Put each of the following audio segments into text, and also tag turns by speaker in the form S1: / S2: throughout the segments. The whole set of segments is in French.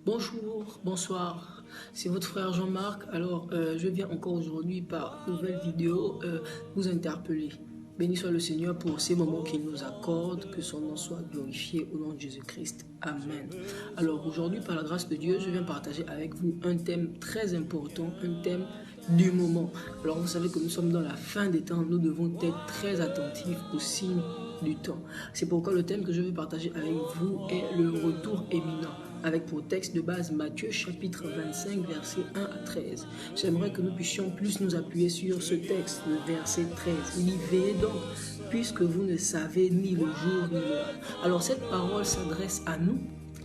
S1: Bonjour, bonsoir, c'est votre frère Jean-Marc. Alors, je viens encore aujourd'hui par nouvelle vidéo vous interpeller. Béni soit le Seigneur pour ces moments qu'il nous accorde, que son nom soit glorifié au nom de Jésus-Christ. Amen. Alors, aujourd'hui, par la grâce de Dieu, je viens partager avec vous un thème très important, un thème du moment. Alors, vous savez que nous sommes dans la fin des temps, nous devons être très attentifs aux signes du temps. C'est pourquoi le thème que je veux partager avec vous est le retour imminent, avec pour texte de base Matthieu chapitre 25 versets 1 à 13. J'aimerais que nous puissions plus nous appuyer sur ce texte, le verset 13. Il dit: veillez donc, puisque vous ne savez ni le jour ni l'heure. Alors cette parole s'adresse à nous.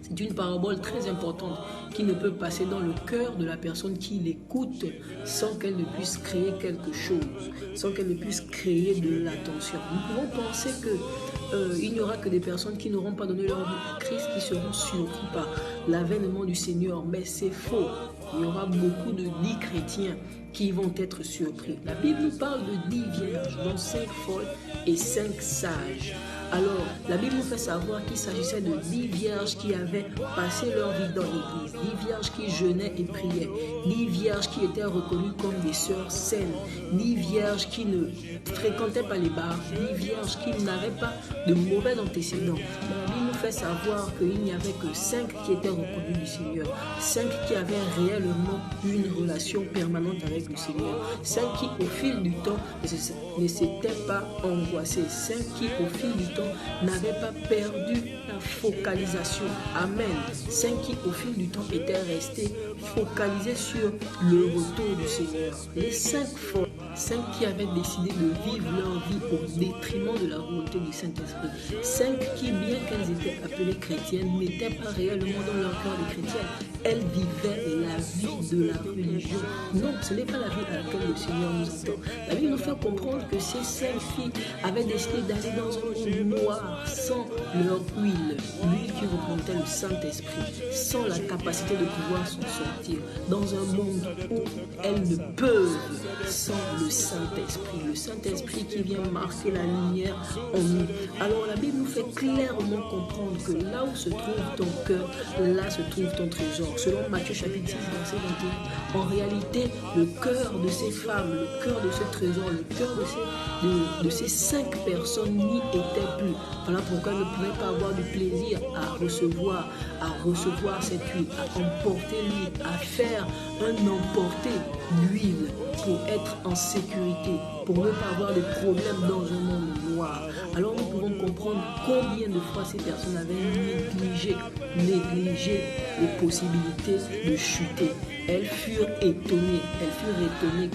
S1: C'est une parabole très importante qui ne peut passer dans le cœur de la personne qui l'écoute sans qu'elle ne puisse créer quelque chose, sans qu'elle ne puisse créer de l'attention. Nous pouvons penser qu'il n'y aura que des personnes qui n'auront pas donné leur vie à Christ qui seront surpris par l'avènement du Seigneur, mais c'est faux. Il y aura beaucoup de 10 chrétiens qui vont être surpris. La Bible nous parle de 10 vierges, dont 5 folles et 5 sages. Alors, la Bible nous fait savoir qu'il s'agissait de 10 vierges qui avaient passé leur vie dans l'église, 10 vierges qui jeûnaient et priaient, 10 vierges qui étaient reconnues comme des sœurs saines, 10 vierges qui ne fréquentaient pas les bars, 10 vierges qui n'avaient pas de mauvais antécédents. La Bible nous fait savoir qu'il n'y avait que 5 qui étaient reconnus du Seigneur, 5 qui avaient réellement une relation permanente avec le Seigneur, 5 qui au fil du temps ne s'étaient pas angoissés, 5 qui au fil du temps n'avaient pas perdu la focalisation. Amen. 5 qui au fil du temps étaient restés focalisés sur le retour du Seigneur. Les 5 folles, 5 qui avaient décidé de vivre leur vie au détriment de la volonté du Saint-Esprit. 5 qui, bien qu'elles étaient appelées chrétiennes, n'étaient pas réellement dans leur cœur des chrétiennes. Elles vivaient la vie de la religion. Non, ce n'est pas la vie à laquelle le Seigneur nous attend. La Bible nous fait comprendre que ces 5 filles avaient décidé d'aller dans un monde noir, sans leur huile qui représentait le Saint-Esprit, sans la capacité de pouvoir s'en sortir, dans un monde où elles ne peuvent sans le Saint-Esprit. Le Saint-Esprit qui vient marquer la lumière en nous. Alors la Bible nous fait clairement comprendre que là où se trouve ton cœur, là se trouve ton trésor. Selon Matthieu chapitre 6, verset 21, en réalité, le cœur de ces femmes, le cœur de ce trésor, le cœur de ces 5 personnes n'y était plus. Voilà pourquoi elles ne pouvaient pas avoir du plaisir à recevoir cette huile, à emporter l'huile, à faire un emporter d'huile pour être en sécurité, pour ne pas avoir de problèmes dans un monde noir. Alors nous pouvons comprendre combien de fois ces personnes avaient négligé les possibilités de chuter. Elles furent étonnées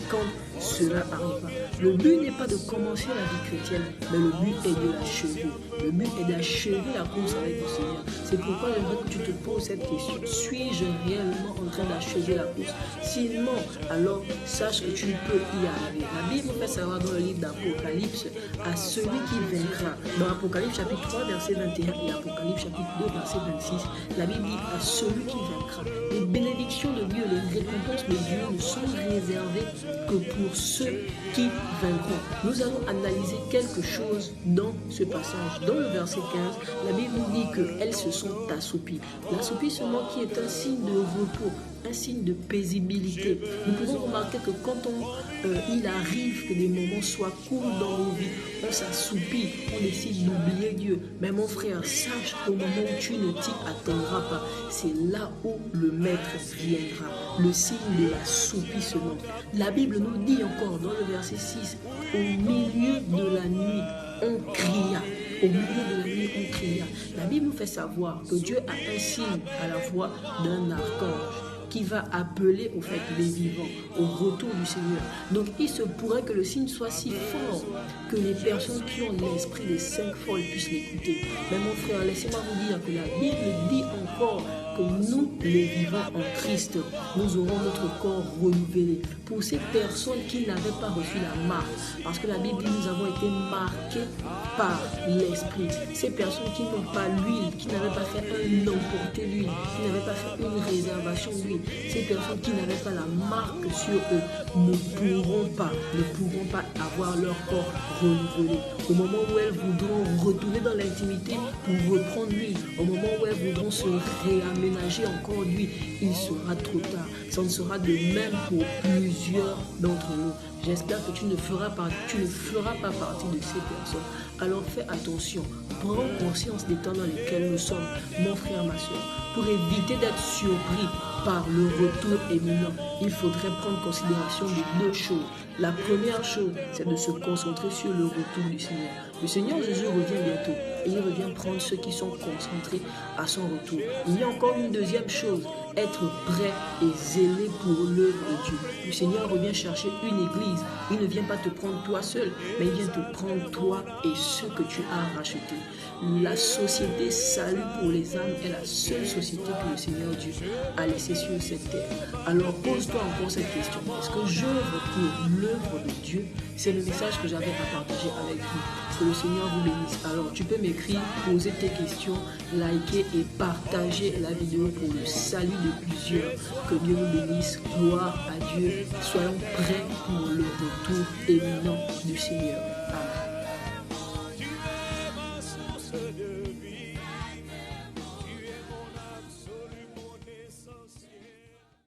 S1: quand cela arriva. Le but n'est pas de commencer la vie chrétienne, mais le but est de l'achever. Le but est d'achever la course avec le Seigneur. C'est pourquoi j'aimerais que tu te poses cette question. Suis-je réellement en train d'achever la course? Sinon, alors sache que tu peux y arriver. La Bible fait savoir dans le livre d'Apocalypse à celui qui vaincra. Dans Apocalypse chapitre 3 verset 21 et Apocalypse chapitre 2 verset 26, la Bible dit à celui qui vaincra. Les bénédictions de Dieu, les récompenses de Dieu ne sont réservées que pour ceux qui vaincront. Nous allons analyser quelque chose dans ce passage. Dans le verset 15, la Bible nous dit qu'elles se sont assoupies. L'assoupissement qui est un signe de repos, un signe de paisibilité. Nous pouvons remarquer que quand il arrive que des moments soient courts dans nos vies, on s'assoupit, on décide d'oublier Dieu. Mais mon frère, sache qu'au moment où tu ne t'y attendras pas, c'est là où le Maître viendra. Le signe de l'assoupissement. La Bible nous dit encore dans le verset 6, au milieu de la nuit, on cria. Au milieu de la nuit, on cria. La Bible nous fait savoir que Dieu a un signe à la voix d'un archange qui va appeler au fait les vivants au retour du Seigneur. Donc il se pourrait que le signe soit si fort que les personnes qui ont l'esprit des 5 folles puissent l'écouter. Mais mon frère, laissez-moi vous dire que la Bible dit encore que nous, les vivants en Christ, nous aurons notre corps renouvelé. Pour ces personnes qui n'avaient pas reçu la marque, parce que la Bible dit nous avons été marqués par l'Esprit. Ces personnes qui n'ont pas l'huile, qui n'avaient pas fait un emporter l'huile, qui n'avaient pas fait une réservation d'huile, Ces personnes qui n'avaient pas la marque sur eux ne pourront pas avoir leur corps renouvelé. Au moment où elles voudront retourner dans l'intimité pour reprendre l'huile, au moment où elles voudront se réaménager encore d'huile, il sera trop tard. Ça ne sera de même pour plusieurs d'entre nous. J'espère que tu ne feras pas partie de ces personnes. Alors fais attention, prends conscience des temps dans lesquels nous sommes, mon frère, ma soeur. Pour éviter d'être surpris par le retour imminent, il faudrait prendre considération de deux choses. La première chose, c'est de se concentrer sur le retour du Seigneur. Le Seigneur Jésus revient bientôt et il revient prendre ceux qui sont concentrés à son retour. Il y a encore une deuxième chose, être prêt et zélé pour l'œuvre de Dieu. Le Seigneur revient chercher une église. Il ne vient pas te prendre toi seul, mais il vient te prendre toi et ceux que tu as rachetés. La société Salut pour les âmes est la seule société que le Seigneur Dieu a laissée sur cette terre. Alors pose-toi encore cette question. Est-ce que j'œuvre pour l'œuvre de Dieu? C'est le message que j'avais à partager avec vous. Que le Seigneur vous bénisse. Alors tu peux m'écrire, poser tes questions, liker et partager la vidéo pour le salut de plusieurs. Que Dieu vous bénisse. Gloire à Dieu. Soyons prêts pour le retour éminent du Seigneur. Amen.